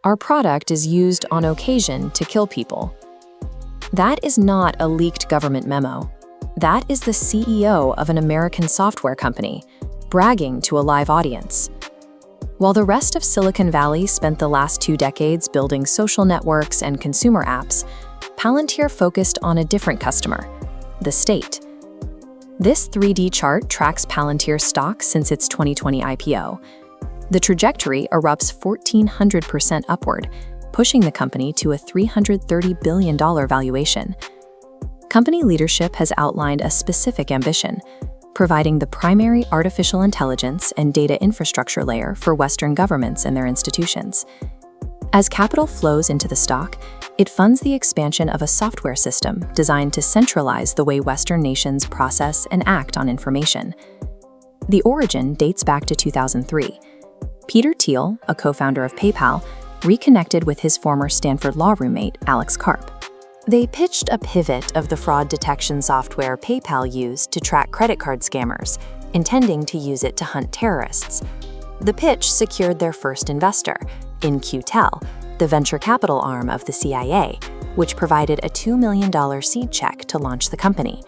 Our product is used on occasion to kill people. That is not a leaked government memo. That is the CEO of an American software company, bragging to a live audience. While the rest of Silicon Valley spent the last 2 decades building social networks and consumer apps, Palantir focused on a different customer, the state. This 3D chart tracks Palantir's stock since its 2020 IPO. The trajectory erupts 1,400% upward, pushing the company to a $330 billion valuation. Company leadership has outlined a specific ambition, providing the primary artificial intelligence and data infrastructure layer for Western governments and their institutions. As capital flows into the stock, it funds the expansion of a software system designed to centralize the way Western nations process and act on information. The origin dates back to 2003. Peter Thiel, a co-founder of PayPal, reconnected with his former Stanford law roommate, Alex Karp. They pitched a pivot of the fraud detection software PayPal used to track credit card scammers, intending to use it to hunt terrorists. The pitch secured their first investor, InQtel, the venture capital arm of the CIA, which provided a $2 million seed check to launch the company.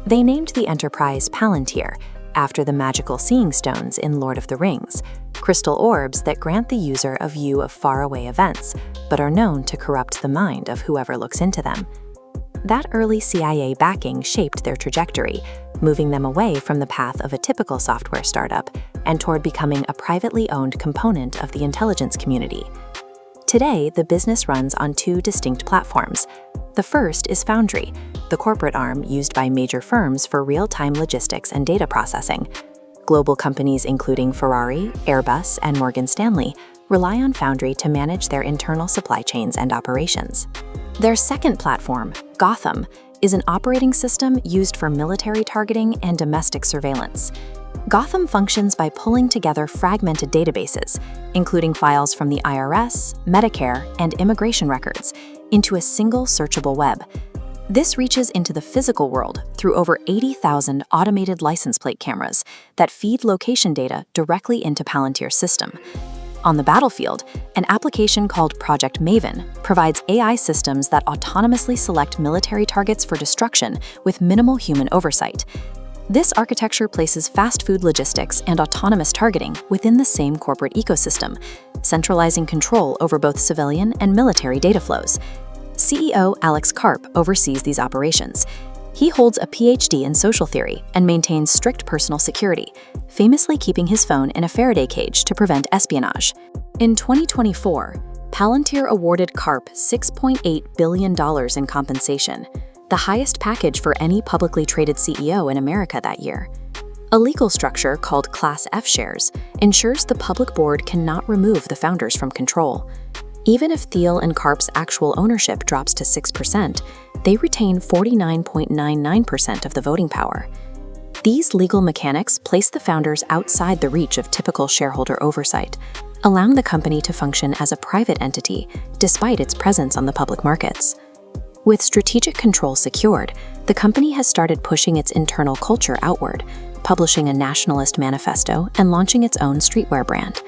They named the enterprise Palantir, after the magical seeing stones in Lord of the Rings, crystal orbs that grant the user a view of faraway events, but are known to corrupt the mind of whoever looks into them. That early CIA backing shaped their trajectory, moving them away from the path of a typical software startup and toward becoming a privately owned component of the intelligence community. Today, the business runs on 2 distinct platforms. The first is Foundry, the corporate arm used by major firms for real-time logistics and data processing. Global companies including Ferrari, Airbus, and Morgan Stanley rely on Foundry to manage their internal supply chains and operations. Their second platform, Gotham, is an operating system used for military targeting and domestic surveillance. Gotham functions by pulling together fragmented databases, including files from the IRS, Medicare, and immigration records, into a single searchable web. This reaches into the physical world through over 80,000 automated license plate cameras that feed location data directly into Palantir's system. On the battlefield, an application called Project Maven provides AI systems that autonomously select military targets for destruction with minimal human oversight. This architecture places fast food logistics and autonomous targeting within the same corporate ecosystem, centralizing control over both civilian and military data flows. CEO Alex Karp oversees these operations. He holds a PhD in social theory and maintains strict personal security, famously keeping his phone in a Faraday cage to prevent espionage. In 2024, Palantir awarded Karp $6.8 billion in compensation, the highest package for any publicly traded CEO in America that year. A legal structure called Class F shares ensures the public board cannot remove the founders from control. Even if Thiel and Karp's actual ownership drops to 6%, they retain 49.99% of the voting power. These legal mechanics place the founders outside the reach of typical shareholder oversight, allowing the company to function as a private entity despite its presence on the public markets. With strategic control secured, the company has started pushing its internal culture outward, publishing a nationalist manifesto and launching its own streetwear brand.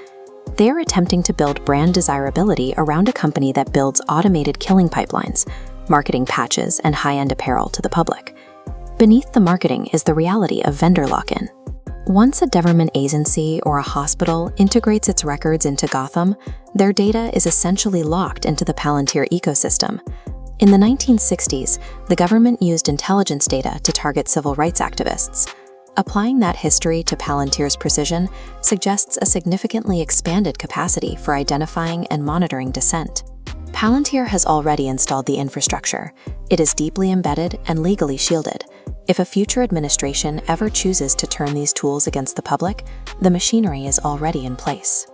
They are attempting to build brand desirability around a company that builds automated killing pipelines, marketing patches, and high-end apparel to the public. Beneath the marketing is the reality of vendor lock-in. Once a government agency or a hospital integrates its records into Gotham, their data is essentially locked into the Palantir ecosystem. In the 1960s, the government used intelligence data to target civil rights activists. Applying that history to Palantir's precision suggests a significantly expanded capacity for identifying and monitoring dissent. Palantir has already installed the infrastructure. It is deeply embedded and legally shielded. If a future administration ever chooses to turn these tools against the public, the machinery is already in place.